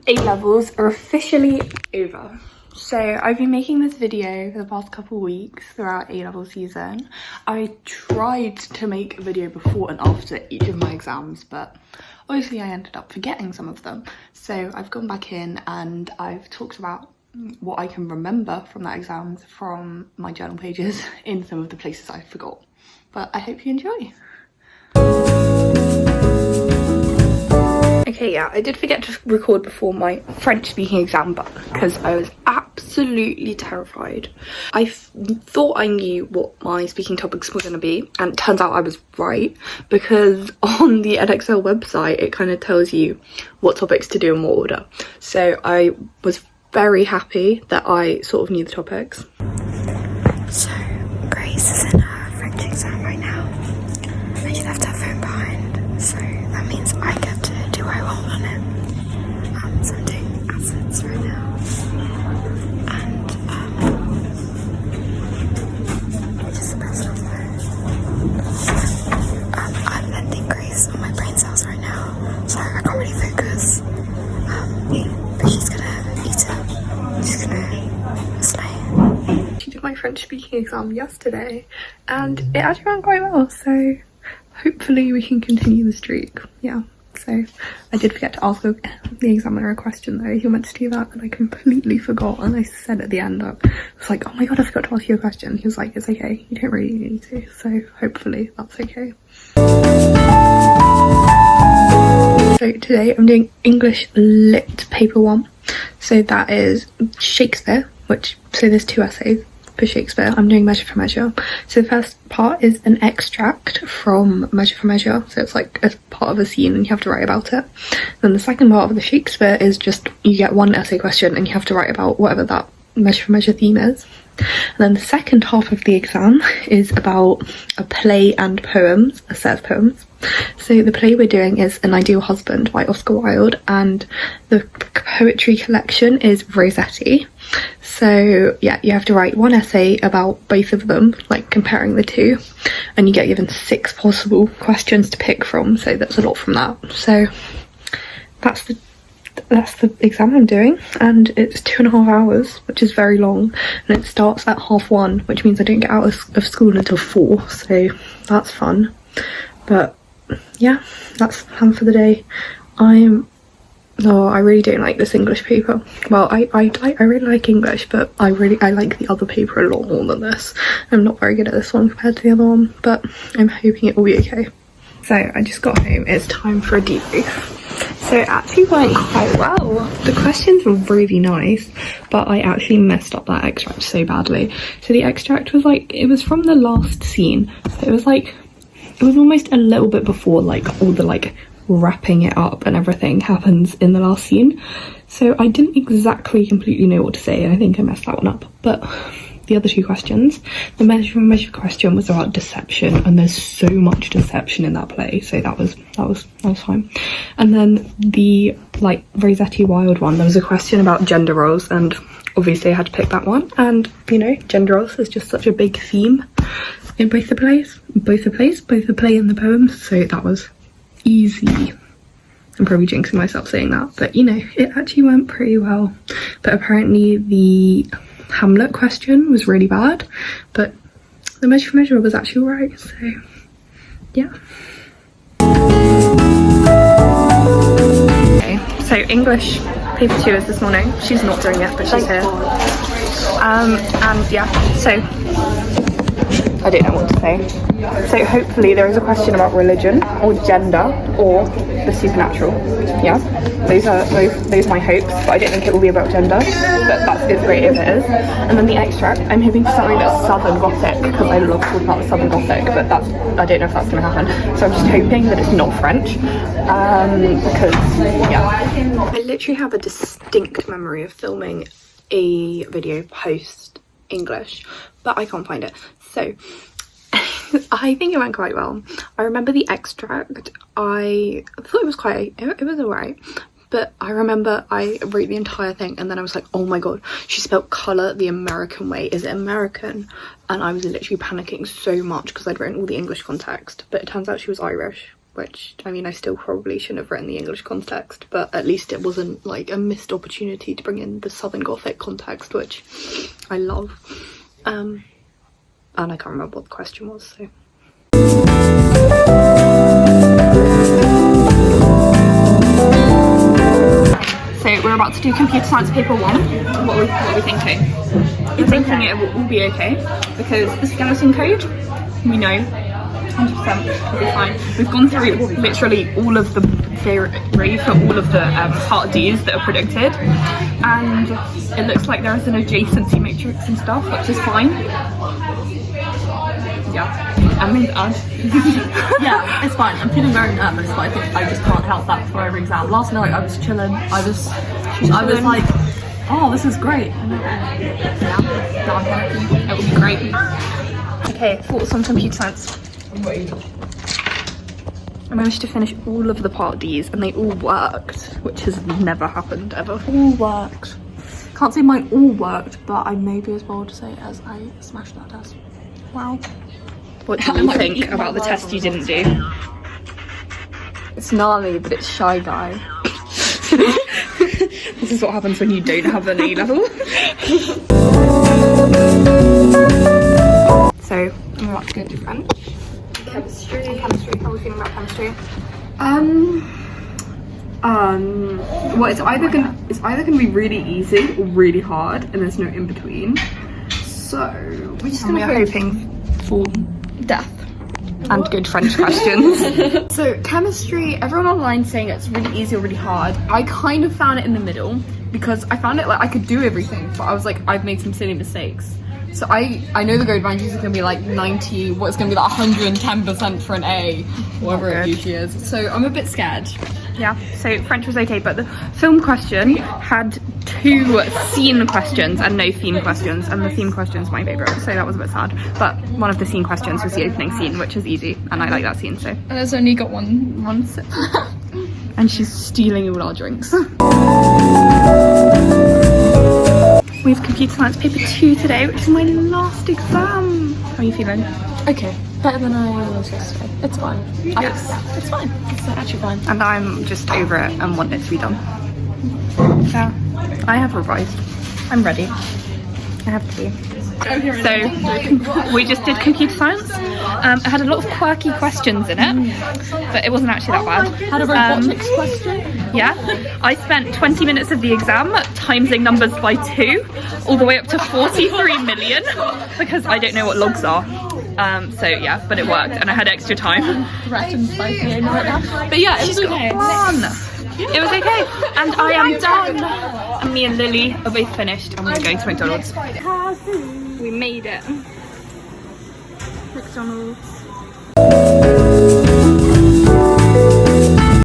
A-levels are officially over. So I've been making this video for the past couple weeks throughout A-level season. I tried to make a video before and after each of my exams, but obviously I ended up forgetting some of them. So I've gone back in and I've talked about what I can remember from that exams from my journal pages in some of the places I forgot. But I hope you enjoy. Okay, yeah, I did forget to record before my French speaking exam because I was absolutely terrified. I thought I knew what my speaking topics were going to be, and it turns out I was right, because on the EdXL website it kind of tells you what topics to do in what order. So I was very happy that I sort of knew the topics. So Grace is in her French exam right now, and she left her phone behind, so that means I get to do what I want on it. So I'm doing assets right now, and which is the best of I'm lending Grace on my brain cells right now, so I can't really focus. But she's gonna eat it. She's gonna slay. She did my French speaking exam yesterday and it actually went quite well, so hopefully we can continue the streak. Yeah, so I did forget to ask the examiner a question though. He meant to do that and I completely forgot, and I said at the end, I was like, oh my god, I forgot to ask you a question. He was like, it's okay, you don't really need to, so hopefully that's okay. So today I'm doing English Lit paper 1. So that is Shakespeare, so there's 2 essays for Shakespeare. I'm doing Measure for Measure. So the first part is an extract from Measure for Measure. So it's like a part of a scene and you have to write about it. Then the second part of the Shakespeare is just, you get 1 essay question and you have to write about whatever that Measure for Measure theme is. And then the second half of the exam is about a play and poems, a set of poems. So the play we're doing is An Ideal Husband by Oscar Wilde, and the poetry collection is Rossetti. So yeah, you have to write 1 essay about both of them, like comparing the 2, and you get given 6 possible questions to pick from, so that's a lot from that. So that's the exam I'm doing, and it's 2.5 hours, which is very long, and it starts at 1:30, which means I don't get out of school until 4, so that's fun. But yeah, that's the plan for the day. I really don't like this English paper. Well, I really like English, but I like the other paper a lot more than this. I'm not very good at this one compared to the other one, but I'm hoping it will be okay. So I just got home, it's time for a debrief. So it actually went quite well. The questions were really nice, but I actually messed up that extract so badly. So the extract was like, it was from the last scene. So it was almost a little bit before like all the like wrapping it up and everything happens in the last scene. So I didn't exactly completely know what to say, and I think I messed that one up. But the other 2 questions, the Measure for Measure question was about deception, and there's so much deception in that play, so that was fine. And then the like Rossetti Wilde one, there was a question about gender roles, and obviously I had to pick that one. And you know, gender roles is just such a big theme in both the play and the poems, so that was easy. I'm probably jinxing myself saying that, but you know, it actually went pretty well. But apparently the Hamlet question was really bad, but the Measure for Measure was actually alright, so yeah. Okay, so English paper 2 is this morning. She's not doing it, but she's here. And yeah, so I don't know what to say. So hopefully there is a question about religion or gender or the supernatural. Yeah, those are my hopes, but I don't think it will be about gender, but it's great if it is. And then the extract, I'm hoping for something that's Southern Gothic, because I love talking about Southern Gothic, but I don't know if that's going to happen. So I'm just hoping that it's not French, because yeah. I literally have a distinct memory of filming a video post English, but I can't find it. So I think it went quite well. I remember the extract, I thought it was alright, but I remember I wrote the entire thing and then I was like, oh my god, she spelled colour the American way, is it American? And I was literally panicking so much because I'd written all the English context, but it turns out she was Irish. which, I mean, I still probably shouldn't have written the English context, but at least it wasn't like a missed opportunity to bring in the Southern Gothic context, which I love. And I can't remember what the question was, so. So we're about to do computer science paper 1. What are we thinking? We're thinking it will all be okay, because the skeleton code, we know 100% will be fine. We've gone through literally all of the theory for all of the part Ds that are predicted, and it looks like there is an adjacency matrix and stuff, which is fine. Yeah. And yeah, it's fine. I'm feeling very nervous, but I think I just can't help that for every exam. Last night I was chilling. I was like, oh, this is great. Yeah, now I'm panicking. It will be great. Okay, thoughts on computer science. I managed to finish all of the part Ds and they all worked, which has never happened ever. All worked. Can't say mine all worked, but I may be as bold to say as I smashed that test. Wow. What do you think about the test you didn't do? It's gnarly, but it's Shy Guy. This is what happens when you don't have an A level. So, I'm about to go to French. Chemistry. How are we feeling about chemistry? Well, it's either gonna be really easy or really hard, and there's no in between. So we're just gonna be hoping for death and good French questions. So chemistry, everyone online saying it's really easy or really hard. I kind of found it in the middle because I found it like I could do everything, but I was like, I've made some silly mistakes. So I know the grade ranges are going to be like 90, what's going to be like 110% for an A, whatever it usually is. So I'm a bit scared. Yeah, so French was okay, but the film question had 2 scene questions and no theme questions, and the theme question's my favourite, so that was a bit sad. But one of the scene questions was the opening scene, which is easy, and I like that scene, so. And it's only got one sip. And she's stealing all our drinks. We have computer science paper 2 today, which is my last exam. How are you feeling? Okay, better than I was yesterday. It's fine. Yes. It's fine. It's actually fine. And I'm just over it and want it to be done. Yeah, I have revised. I'm ready. I have to be. So, we just did computer science. It had a lot of quirky questions in it, but it wasn't actually that bad. Had a robotics question? Yeah, I spent 20 minutes of the exam timesing numbers by 2, all the way up to 43 million, because I don't know what logs are. So yeah, but it worked, and I had extra time. Threatened by Fiona right now. But yeah, it was okay. It was okay, and I am done. And me and Lily are both finished, and we're going to McDonald's. We made it. McDonald's.